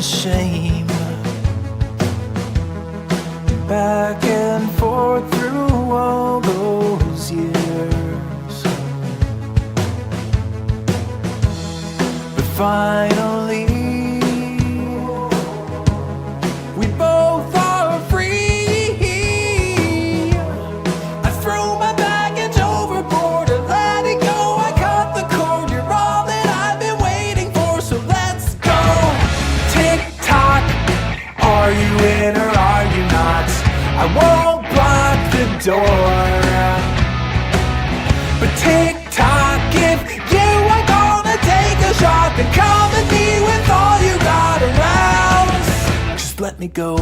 and shame, back and forth through all those years. But finally we both are free. I threw my baggage overboard and let it go. I cut the cord. You're all that I've been waiting for, so let's go. Tick tock, are you in or are you not? I won't block the door, but tick tock, if you are gonna take a shot, then come at me with all you got around. Just let me go.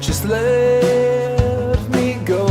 Just let me go.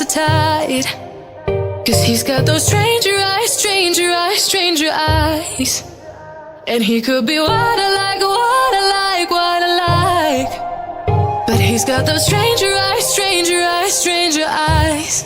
tight. 'Cause he's got those stranger eyes, stranger eyes, stranger eyes. And he could be what I like, what I like, what I like. But he's got those stranger eyes, stranger eyes, stranger eyes.